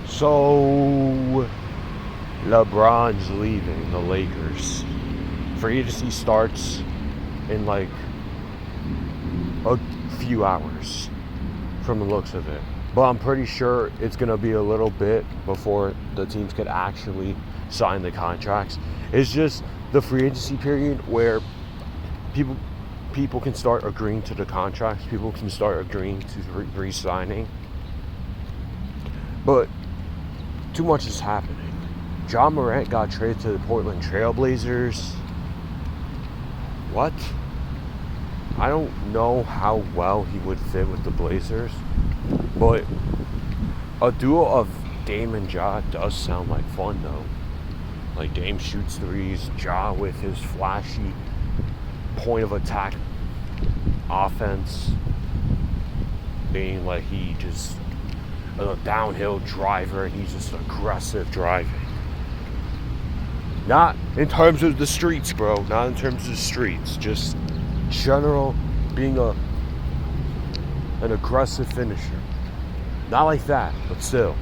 So, LeBron's leaving the Lakers. Free agency starts in like a few hours from the looks of it. But I'm pretty sure it's going to be a little bit before the teams could actually sign the contracts. It's just the free agency period where people can start agreeing to the contracts. People can start agreeing to re-signing. But too much is happening. Ja Morant got traded to the Portland Trail Blazers. What? I don't know how well he would fit with the Blazers, but a duo of Dame and Ja does sound like fun though. Like Dame shoots threes, Ja with his flashy point of attack offense, being like he just a downhill driver and he's just aggressive driving. Not in terms of the streets, bro. Not in terms of the streets. Just general being an aggressive finisher. Not like that, but still.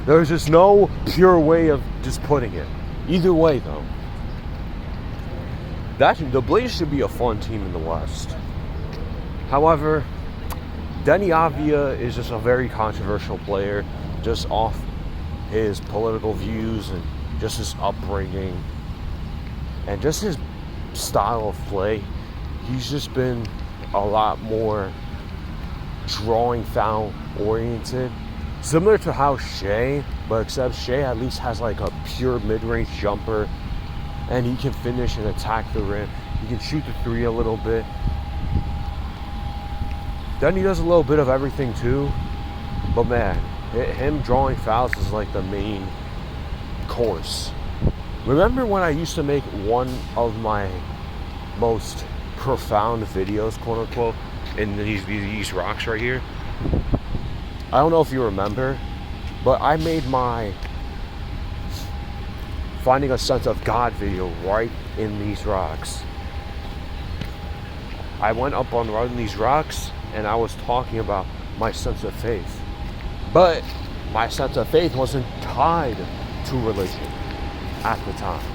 There's just no pure way of just putting it. Either way, though. The Blazers should be a fun team in the West. However, Denny Avia is just a very controversial player, just off his political views and just his upbringing and just his style of play. He's just been a lot more drawing foul oriented, similar to how Shea, but except Shea at least has like a pure mid-range jumper and he can finish and attack the rim. He can shoot the three a little bit. Then he does a little bit of everything too, but man, him drawing fouls is like the main course. Remember when I used to make one of my most profound videos, quote unquote, in these rocks right here? I don't know if you remember, but I made my finding a sense of God video right in these rocks. I went up on right in these rocks and I was talking about my sense of faith. But my sense of faith wasn't tied to religion at the time.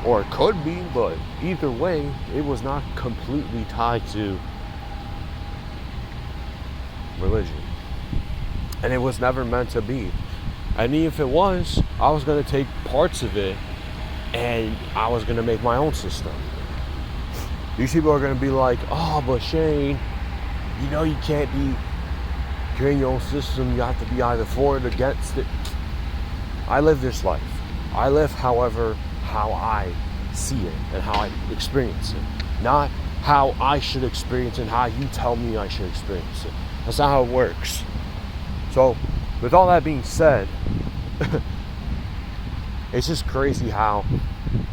Or it could be, but either way, it was not completely tied to religion. And it was never meant to be. And even if it was, I was going to take parts of it and I was going to make my own system. These people are going to be like, oh, but Shane, you know you can't be creating your own system. You have to be either for it or against it. I live this life. I live how I see it and how I experience it. Not how I should experience it and how you tell me I should experience it. That's not how it works. So, with all that being said, it's just crazy how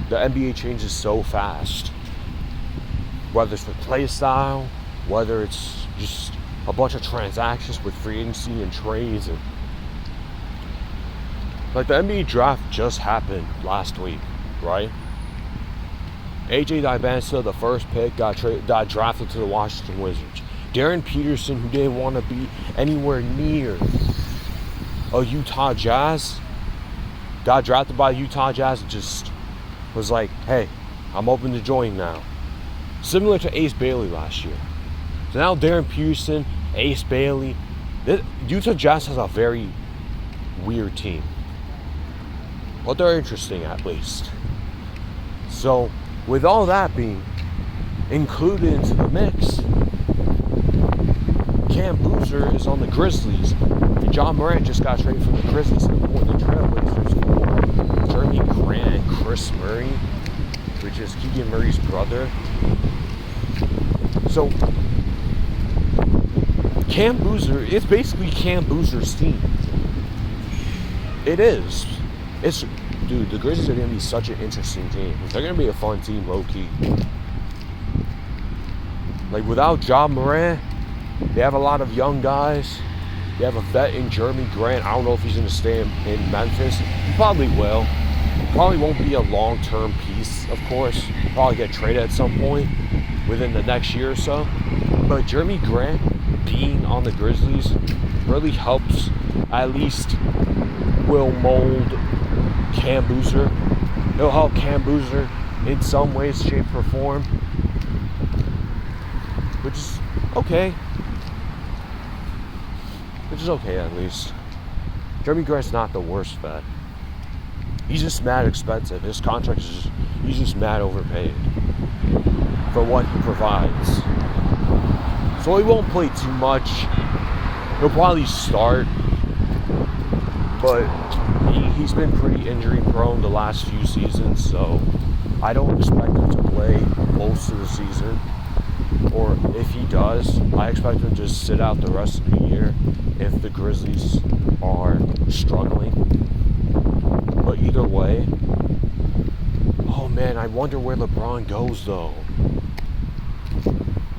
the NBA changes so fast. Whether it's the play style, whether it's just a bunch of transactions with free agency and trades. And like the NBA draft just happened last week, right? AJ Dybantsa, the first pick, got drafted to the Washington Wizards. Darren Peterson, who didn't want to be anywhere near a Utah Jazz, got drafted by Utah Jazz and just was like, hey, I'm open to join now. Similar to Ace Bailey last year. So now Darren Peterson, Ace Bailey, Utah Jazz has a very weird team. But they're interesting at least. So with all that being included into the mix, Cam Boozer is on the Grizzlies. And Ja Morant just got traded from the Grizzlies to the Portland Trail Blazers for Jeremy Grant and Chris Murray, which is Keegan Murray's brother. So Cam Boozer, it's basically Cam Boozer's team. It is. Dude, the Grizzlies are going to be such an interesting team. They're going to be a fun team, low-key. Like, without Ja Morant, they have a lot of young guys. They have a vet in Jeremy Grant. I don't know if he's going to stay in Memphis. He probably will. Probably won't be a long-term piece, of course. He'll probably get traded at some point. within the next year or so. But Jeremy Grant being on the Grizzlies really helps, at least will mold Cam Boozer. It'll help Cam Boozer in some ways, shape, or form, which is okay. Which is okay, at least. Jeremy Grant's not the worst vet. He's just mad expensive. His contract is he's just mad overpaid for what he provides. So he won't play too much. He'll probably start, but he's been pretty injury prone the last few seasons, so I don't expect him to play most of the season. Or if he does, I expect him to just sit out the rest of the year if the Grizzlies are struggling. But either way, oh man, I wonder where LeBron goes though.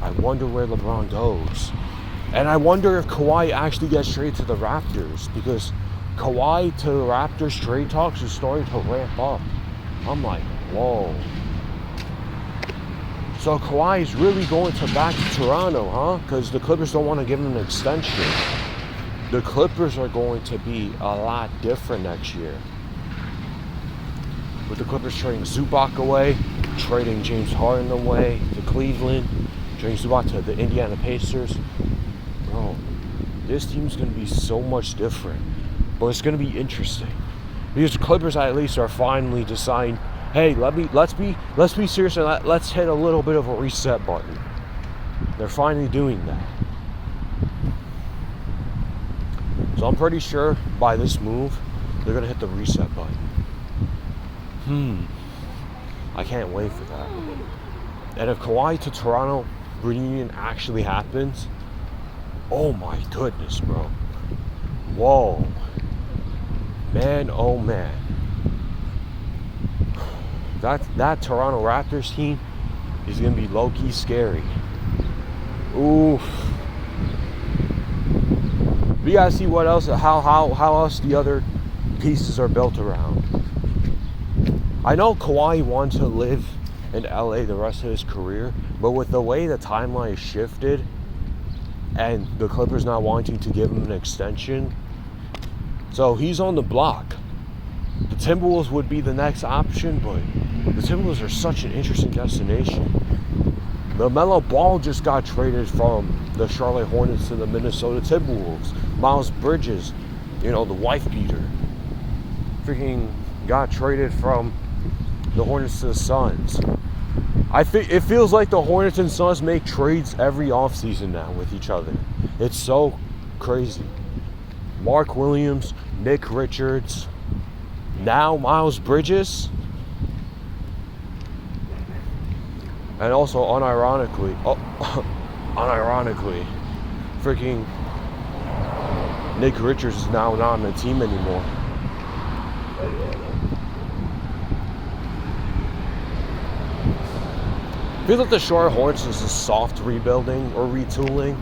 I wonder where LeBron goes. And I wonder if Kawhi actually gets traded to the Raptors, because Kawhi to the Raptors trade talks is starting to ramp up. I'm like, whoa. So Kawhi is really going back to Toronto, huh? Because the Clippers don't want to give him an extension. The Clippers are going to be a lot different next year. With the Clippers trading Zubac away, trading James Harden away to Cleveland, trading Zubac to the Indiana Pacers. Bro, this team's going to be so much different. But it's going to be interesting. Because the Clippers at least are finally deciding, hey, let's be serious and let's hit a little bit of a reset button. They're finally doing that. So I'm pretty sure by this move, they're going to hit the reset button. I can't wait for that. And if Kawhi to Toronto reunion actually happens, oh my goodness, bro. Whoa. Man, oh man. That Toronto Raptors team is going to be low-key scary. Oof. We got to see what else, how else the other pieces are built around. I know Kawhi wants to live in LA the rest of his career, but with the way the timeline shifted and the Clippers not wanting to give him an extension, so he's on the block. The Timberwolves would be the next option, but the Timberwolves are such an interesting destination. LaMelo Ball just got traded from the Charlotte Hornets to the Minnesota Timberwolves. Miles Bridges, the wife beater, freaking got traded from the Hornets to the Suns. It feels like the Hornets and Suns make trades every offseason now with each other. It's so crazy. Mark Williams, Nick Richards, now Miles Bridges. And also unironically, freaking Nick Richards is now not on the team anymore. I feel like the Charlotte Hornets is a soft rebuilding or retooling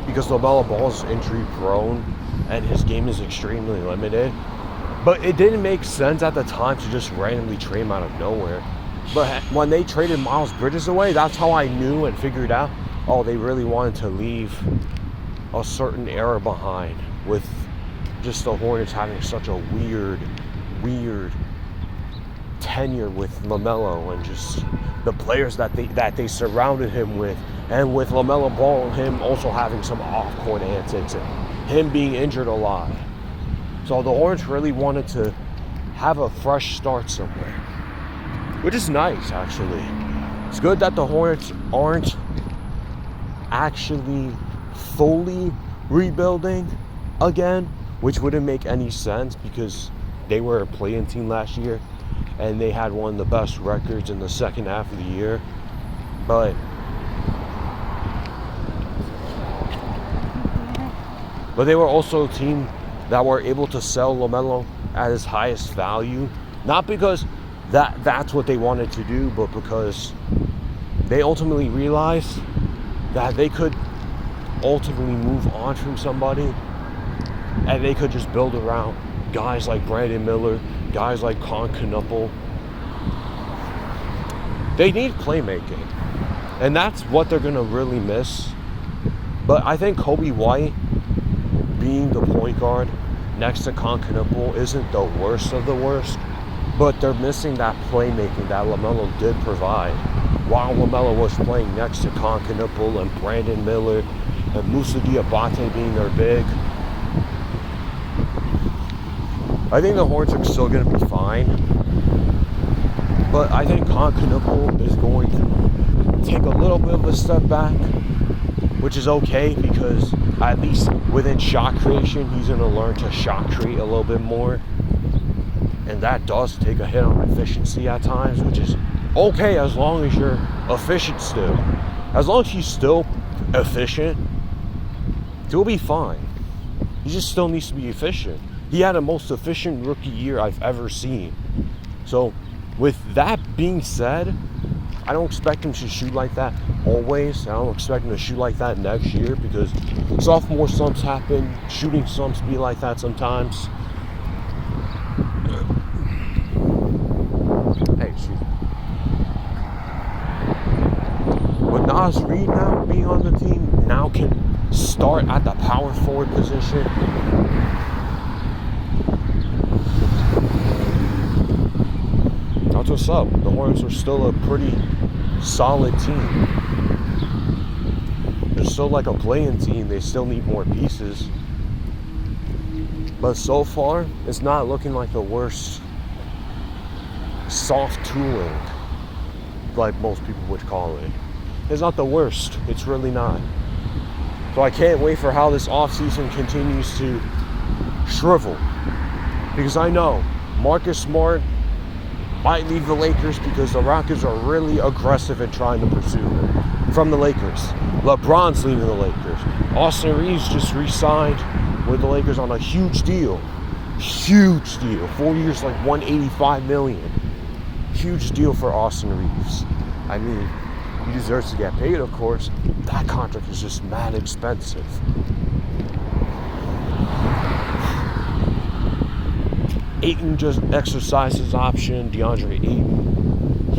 because LaMelo Ball is injury prone and his game is extremely limited. But it didn't make sense at the time to just randomly trade him out of nowhere. But when they traded Miles Bridges away, that's how I knew and figured out, they really wanted to leave a certain era behind with just the Hornets having such a weird tenure with LaMelo and just the players that they surrounded him with, and with LaMelo Ball and him also having some off-court antics and him being injured a lot. So the Hornets really wanted to have a fresh start somewhere, which is nice, actually. It's good that the Hornets aren't actually fully rebuilding again, which wouldn't make any sense because they were a play-in team last year and they had one of the best records in the second half of the year. But they were also a team that were able to sell LaMelo at his highest value, not because that's what they wanted to do, but because they ultimately realized that they could ultimately move on from somebody and they could just build around guys like Brandon Miller, guys like Con Knuckle. They need playmaking. And that's what they're going to really miss. But I think Kobe White being the point guard next to Concanople isn't the worst of the worst. But they're missing that playmaking that LaMelo did provide. While LaMelo was playing next to Concanople and Brandon Miller and Moussa Diabate being their big. I think the Hornets are still going to be fine. But I think Concanople is going to take a little bit of a step back, which is okay because at least within shot creation, he's going to learn to shot create a little bit more. And that does take a hit on efficiency at times, which is okay as long as you're efficient still. As long as he's still efficient, he'll be fine. He just still needs to be efficient. He had the most efficient rookie year I've ever seen. So with that being said, I don't expect him to shoot like that always. I don't expect him to shoot like that next year because sophomore slumps happen. Shooting slumps be like that sometimes. Hey, shoot. With Nas Reed now being on the team, now can start at the power forward position. That's what's up. The Hornets are still a pretty solid team. They're still like a playing team. They still need more pieces. But so far, it's not looking like the worst soft tooling, like most people would call it. It's not the worst. It's really not. So I can't wait for how this offseason continues to shrivel. Because I know Marcus Smart might leave the Lakers because the Rockets are really aggressive in trying to pursue him from the Lakers. LeBron's leaving the Lakers. Austin Reeves just re-signed with the Lakers on a huge deal. Huge deal. 4 years, like $185 million. Huge deal for Austin Reeves. I mean, he deserves to get paid, of course. That contract is just mad expensive. Ayton just exercised his option. DeAndre Ayton,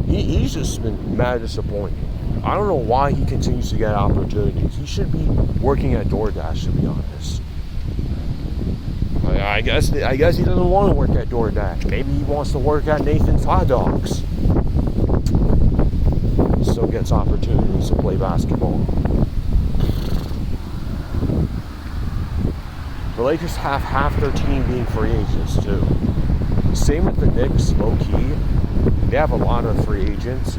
he's just been mad disappointing. I don't know why he continues to get opportunities. He should be working at DoorDash, to be honest. I guess he doesn't want to work at DoorDash. Maybe he wants to work at Nathan's Hot Dogs. Still gets opportunities to play basketball. The Lakers have half their team being free agents too. Same with the Knicks, low-key. They have a lot of free agents.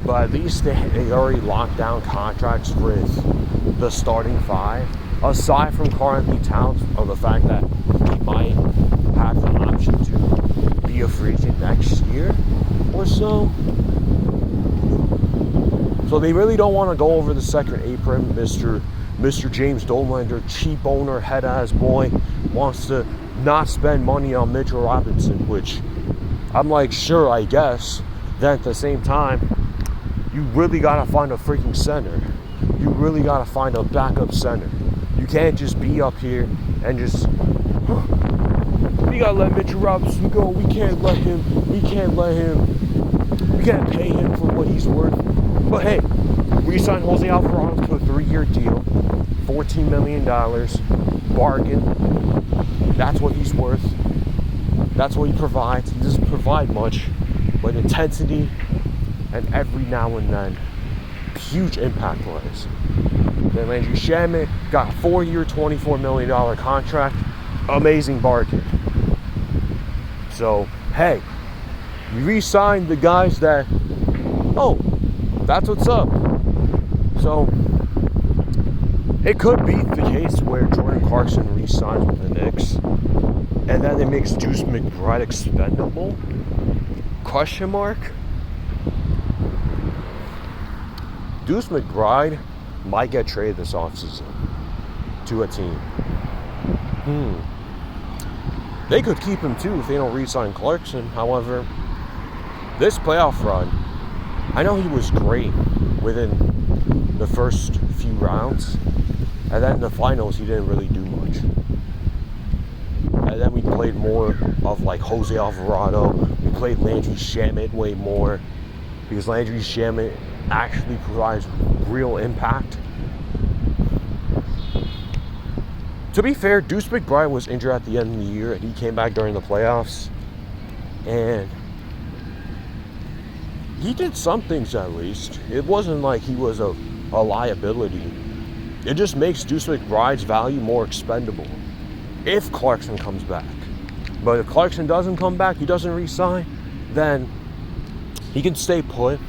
But at least they already locked down contracts with the starting five. Aside from Karl-Anthony Towns, of the fact that he might have the option to be a free agent next year or so. So they really don't want to go over the second apron. Mr. James Dolmander, cheap owner, head-ass boy, wants to not spend money on Mitchell Robinson, which I'm like, sure, I guess. Then at the same time, you really got to find a freaking center. You really got to find a backup center. You can't just be up here and just, we got to let Mitchell Robinson go. We can't pay him for what he's worth. But hey, we signed Jose Alvarado to a 3-year deal, $14 million, bargain. That's what he's worth. That's what he provides. He doesn't provide much, but intensity and every now and then, huge impact wise. Then Landry Shamet got a 4-year, $24 million contract. Amazing bargain. So, hey, we re-signed the guys that, that's what's up. So, it could be the case where Jordan Clarkson re-signs with the Knicks, and then it makes Deuce McBride expendable? Question mark? Deuce McBride might get traded this offseason to a team. They could keep him too if they don't re-sign Clarkson. However, this playoff run, I know he was great within the first few rounds, and then in the finals he didn't really do much. And then we played more of like Jose Alvarado. We played Landry Shamet way more because Landry Shamet actually provides real impact. To be fair, Deuce McBride was injured at the end of the year, and he came back during the playoffs. And he did some things at least. It wasn't like he was a liability. It just makes Deuce McBride's value more expendable if Clarkson comes back. But if Clarkson doesn't come back, he doesn't re-sign, then he can stay put.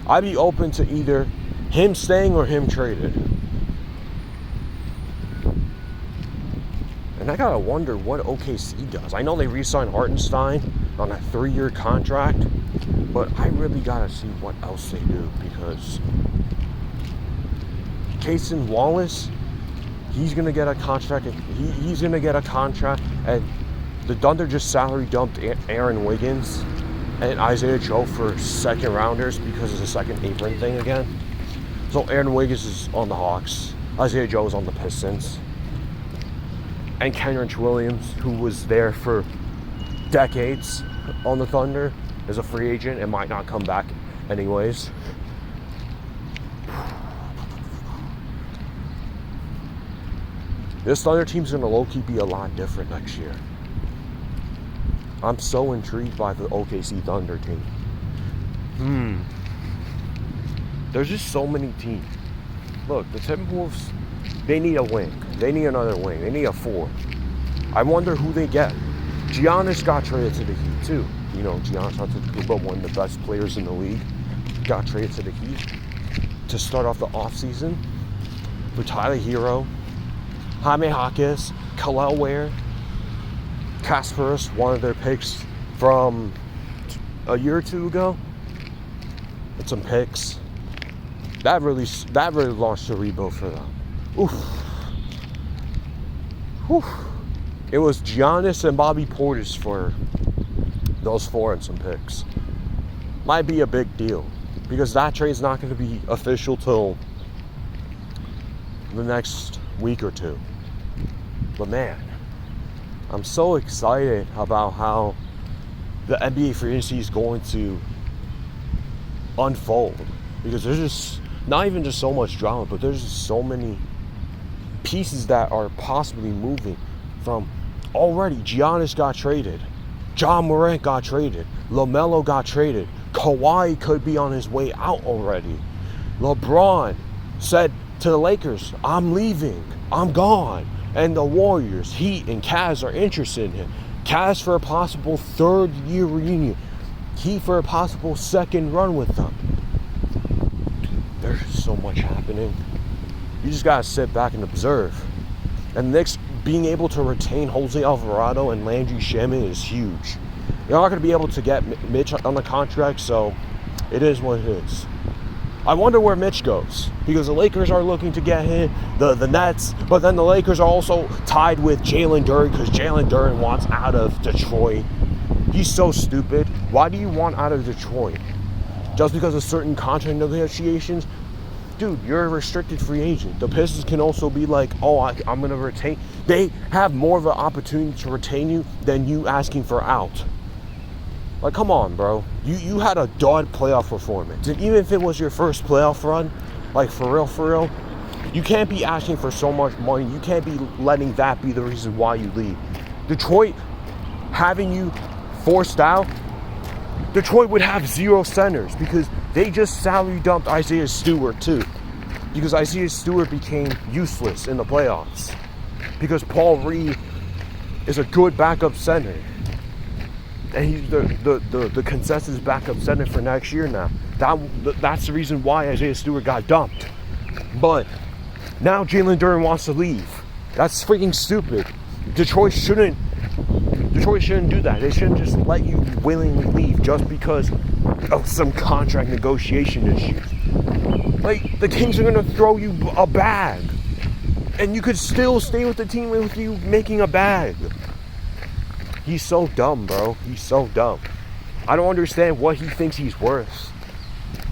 I'd be open to either him staying or him traded. And I gotta wonder what OKC does. I know they re-signed Hartenstein on a 3-year contract, but I really gotta see what else they do, because Cason Wallace, he's gonna get a contract. He's gonna get a contract, and the Thunder just salary dumped Aaron Wiggins and Isaiah Joe for second rounders because of the second apron thing again. So Aaron Wiggins is on the Hawks. Isaiah Joe is on the Pistons. And Kenrich Williams, who was there for decades on the Thunder, is a free agent and might not come back anyways. This Thunder team's going to low-key be a lot different next year. I'm so intrigued by the OKC Thunder team. There's just so many teams. Look, the Timberwolves, they need a wing. They need another wing. They need a 4. I wonder who they get. Giannis got traded to the Heat too. You know, Giannis Antetokounmpo, one of the best players in the league, got traded to the Heat to start off the offseason with Tyler Hero, Jaime Jaquez, Khalil Ware, Kasparas, one of their picks from a year or two ago, and some picks. That really launched a rebuild for them. Oof. It was Giannis and Bobby Portis for those 4 and some picks. Might be a big deal, because that trade's not going to be official till the next week or two. But man, I'm so excited about how the NBA free agency is going to unfold, because there's just not even just so much drama, but there's just so many pieces that are possibly moving from already. Giannis got traded. John Morant got traded. LaMelo got traded. Kawhi could be on his way out already. LeBron said to the Lakers, I'm leaving. I'm gone. And the Warriors, Heat, and Cavs are interested in him. Cavs for a possible 3rd-year reunion. Heat for a possible 2nd run with them. There's so much happening. You just gotta sit back and observe. And the Knicks being able to retain Jose Alvarado and Landry Shamet is huge. You're not gonna be able to get Mitch on the contract, so it is what it is. I wonder where Mitch goes, because the Lakers are looking to get him, the Nets, but then the Lakers are also tied with Jalen Duren, because Jalen Duren wants out of Detroit. He's so stupid. Why do you want out of Detroit? Just because of certain contract negotiations? Dude, you're a restricted free agent. The Pistons can also be like, oh, I'm going to retain. They have more of an opportunity to retain you than you asking for out. Like, come on, bro. You had a dud playoff performance. And even if it was your first playoff run, like, for real, you can't be asking for so much money. You can't be letting that be the reason why you leave. Detroit, having you forced out, Detroit would have 0 centers, because they just salary dumped Isaiah Stewart too. Because Isaiah Stewart became useless in the playoffs. Because Paul Reed is a good backup center. And he's the consensus backup center for next year now. That's the reason why Isaiah Stewart got dumped. But now Jalen Duren wants to leave. That's freaking stupid. Detroit shouldn't do that. They shouldn't just let you willingly leave just because of some contract negotiation issues. Like, the Kings are going to throw you a bag, and you could still stay with the team with you making a bag. He's so dumb, bro. He's so dumb. I don't understand what he thinks he's worth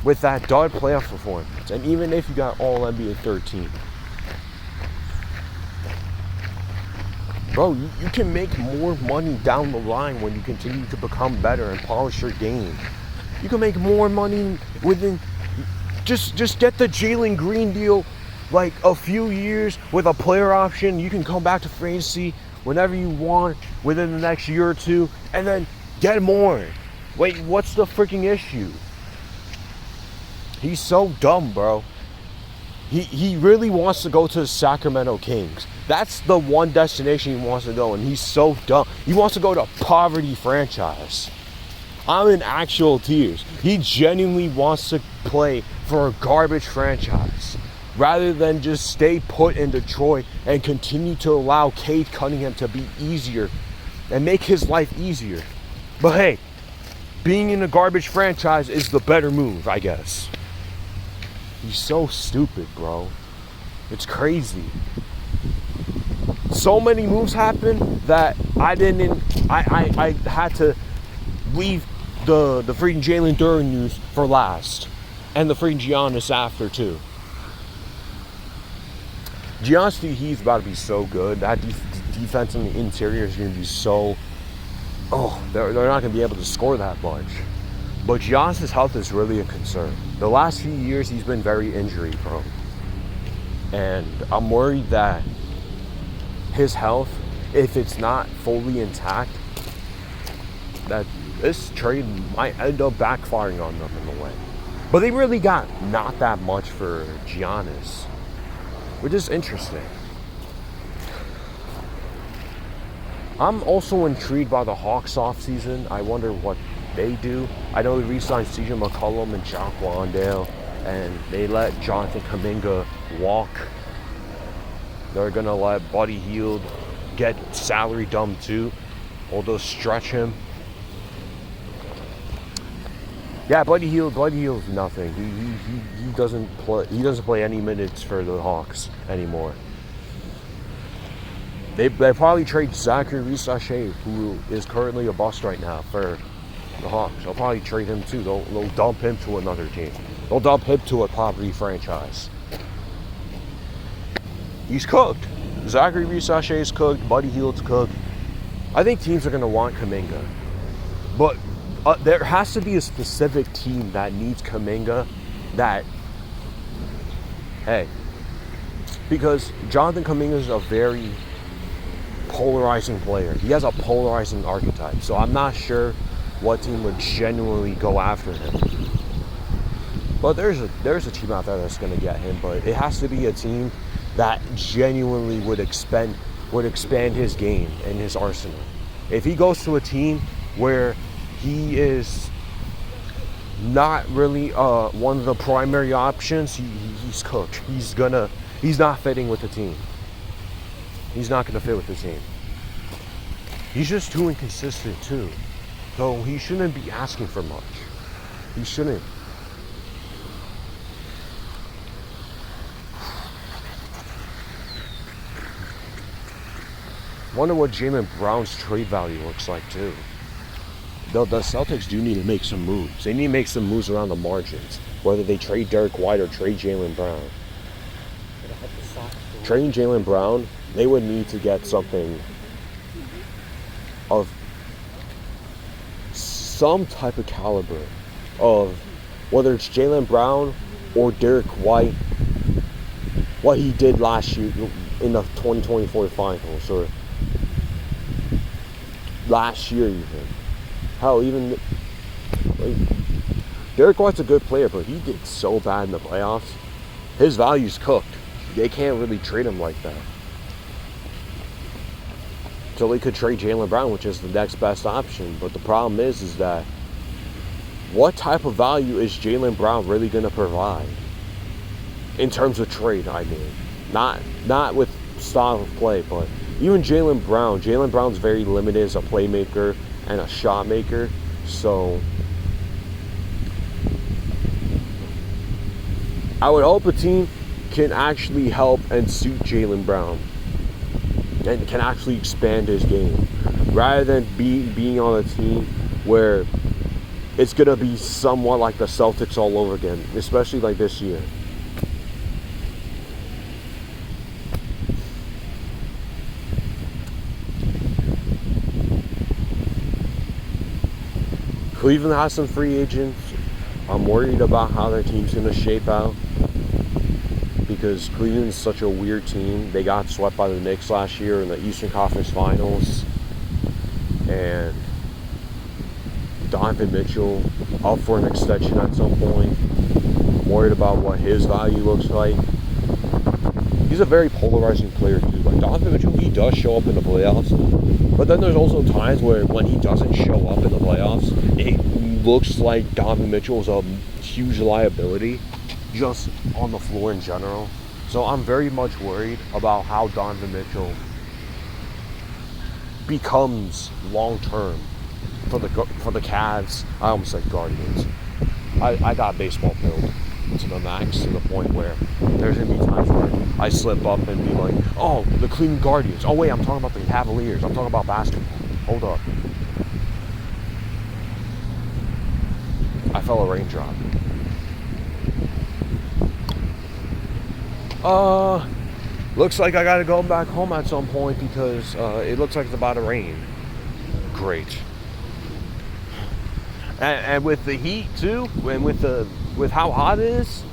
with that dud playoff performance. And even if you got all NBA 13. Bro, you can make more money down the line when you continue to become better and polish your game. You can make more money within. Just get the Jalen Green deal, like a few years with a player option. You can come back to free agency whenever you want within the next year or two, and then get more. Wait, what's the freaking issue? He's so dumb, bro. He really wants to go to the Sacramento Kings. That's the one destination he wants to go, and he's so dumb. He wants to go to a poverty franchise. I'm in actual tears. He genuinely wants to play for a garbage franchise rather than just stay put in Detroit and continue to allow Cade Cunningham to be easier and make his life easier. But hey, being in a garbage franchise is the better move, I guess. He's so stupid, bro. It's crazy. So many moves happened that I had to leave the freaking Jalen Duren news for last. And the freaking Giannis after, too. Giannis, he's about to be so good. That defense in the interior is going to be so... Oh, they're not going to be able to score that much. But Giannis' health is really a concern. The last few years, he's been very injury prone. And I'm worried that his health, if it's not fully intact, that this trade might end up backfiring on them in a way. But they really got not that much for Giannis, which is interesting. I'm also intrigued by the Hawks offseason. I wonder what they do. I know they re-signed CJ McCollum and Jock Wandale, and they let Jonathan Kuminga walk. They're going to let Buddy Hield get salary dumped too, although stretch him. Yeah, Buddy Hield's nothing. He doesn't play any minutes for the Hawks anymore. They probably trade Zachary Reese-Sachet, who is currently a bust right now, for the Hawks. They'll probably trade him too. They'll dump him to another team. They'll dump him to a poverty franchise. He's cooked. Zachary Reese-Sachet's cooked. Buddy Hield's cooked. I think teams are going to want Kuminga. But there has to be a specific team that needs Kuminga that, hey, because Jonathan Kuminga is a very polarizing player. He has a polarizing archetype. So I'm not sure what team would genuinely go after him. But there's a team out there that's going to get him. But it has to be a team that genuinely would expand his game and his arsenal. If he goes to a team where he is not really one of the primary options, he's cooked. He's not fitting with the team. He's not going to fit with the team. He's just too inconsistent too. So he shouldn't be asking for much. He shouldn't. Wonder what Jaylen Brown's trade value looks like too. The Celtics do need to make some moves. They need to make some moves around the margins. Whether they trade Derek White or trade Jaylen Brown. Trading Jaylen Brown, they would need to get something of some type of caliber of whether it's Jaylen Brown or Derek White, what he did last year in the 2024 finals, or last year even. Hell, even like, Derek White's a good player, but he did so bad in the playoffs. His value's cooked. They can't really trade him like that. So they could trade Jaylen Brown, which is the next best option. But the problem is that what type of value is Jaylen Brown really going to provide in terms of trade? I mean, not with style of play, but even Jaylen Brown's very limited as a playmaker and a shot maker. So I would hope a team can actually help and suit Jaylen Brown and can actually expand his game rather than being on a team where it's going to be somewhat like the Celtics all over again, especially like this year. Cleveland has some free agents. I'm worried about how their team's going to shape out because Cleveland's such a weird team. They got swept by the Knicks last year in the Eastern Conference Finals. And Donovan Mitchell up for an extension at some point. I'm worried about what his value looks like. He's a very polarizing player too. Like Donovan Mitchell, he does show up in the playoffs, but then there's also times where when he doesn't show up in the playoffs, it looks like Donovan Mitchell is a huge liability just on the floor in general. So I'm very much worried about how Donovan Mitchell becomes long term for the Cavs. I almost said Guardians. I got baseball pilled to the max, to the point where there's gonna be times where I slip up and be like, oh, the Cleveland Guardians. Oh wait, I'm talking about the Cavaliers. I'm talking about basketball. Hold up. I fell a raindrop. Looks like I gotta go back home at some point because it looks like it's about to rain. Great. And with the heat too, and with how hot it is,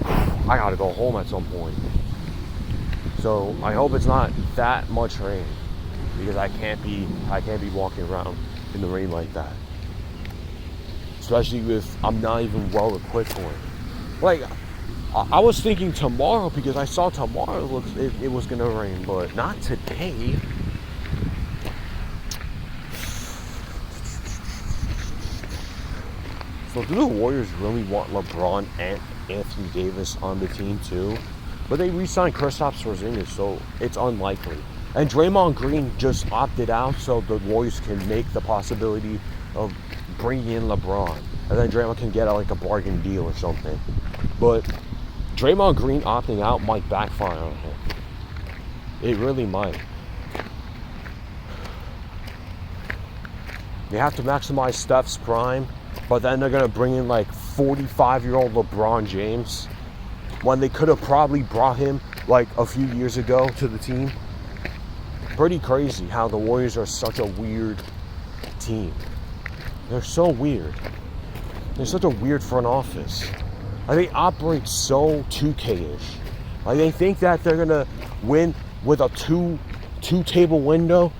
I gotta go home at some point. So I hope it's not that much rain, because I can't be walking around in the rain like that. Especially if I'm not even well equipped for it. Like I was thinking tomorrow, because I saw tomorrow it was gonna rain, but not today. So do the Warriors really want LeBron and Anthony Davis on the team too? But they re-signed Kristaps Porzingis, so it's unlikely. And Draymond Green just opted out, so the Warriors can make the possibility of bringing in LeBron, and then Draymond can get like a bargain deal or something. But Draymond Green opting out might backfire on him. It really might. They have to maximize Steph's prime, but then they're going to bring in like 45-year-old LeBron James when they could have probably brought him like a few years ago to the team. Pretty crazy how the Warriors are such a weird team. They're so weird. They're such a weird front office. Like, they operate so 2K-ish. Like, they think that they're gonna win with a two-table window,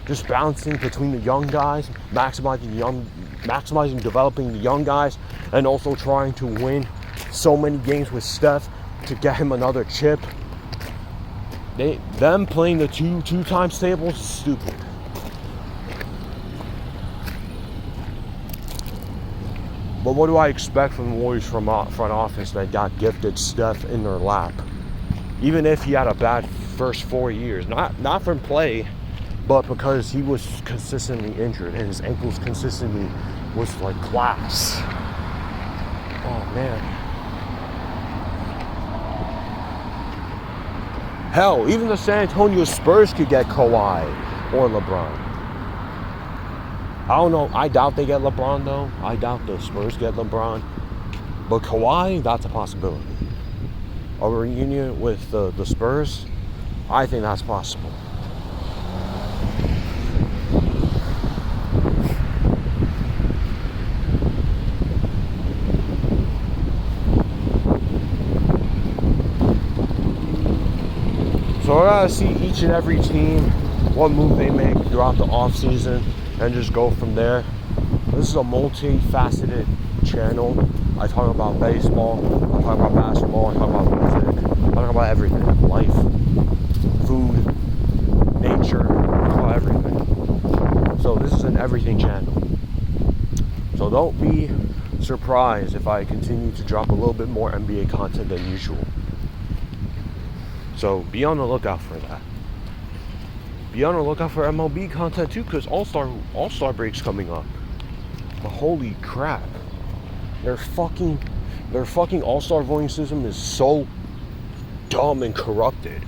just bouncing between the young guys, maximizing developing the young guys, and also trying to win so many games with Steph to get him another chip. Them playing the two times table is stupid. But what do I expect from the Warriors front office that got gifted Steph in their lap? Even if he had a bad first 4 years, not from play, but because he was consistently injured and his ankles consistently was like glass. Oh man. Hell, even the San Antonio Spurs could get Kawhi or LeBron. I don't know. I doubt they get LeBron, though. I doubt the Spurs get LeBron. But Kawhi, that's a possibility. A reunion with the Spurs, I think that's possible. So I gotta see each and every team, what move they make throughout the offseason, and just go from there. This is a multifaceted channel. I talk about baseball, I talk about basketball, I talk about music, I talk about everything. Life, food, nature, I talk about everything. So this is an everything channel. So don't be surprised if I continue to drop a little bit more NBA content than usual. So be on the lookout for that. Be on the lookout for MLB content too, because All-Star break's coming up. But holy crap. Their fucking All-Star voting system is so dumb and corrupted.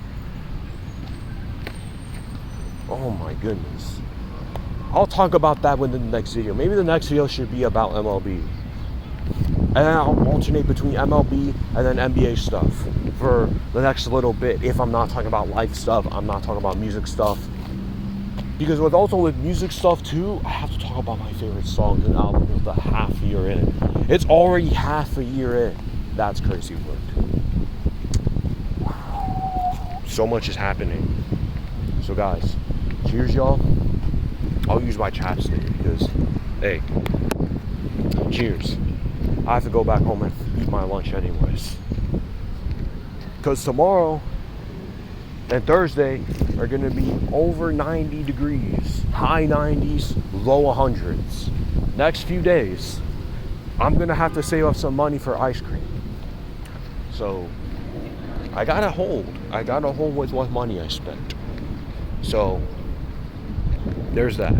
Oh my goodness. I'll talk about that in the next video. Maybe the next video should be about MLB. And then I'll alternate between MLB and then NBA stuff for the next little bit. If I'm not talking about life stuff, I'm not talking about music stuff. Because with music stuff too, I have to talk about my favorite songs and albums with the half a year in. It's already half a year in. That's crazy work. So much is happening. So guys, cheers y'all. I'll use my chapstick because, hey, cheers. I have to go back home and eat my lunch anyways. Because tomorrow and Thursday are going to be over 90 degrees. High 90s, low 100s. Next few days, I'm going to have to save up some money for ice cream. So, I got to hold with what money I spent. So, there's that.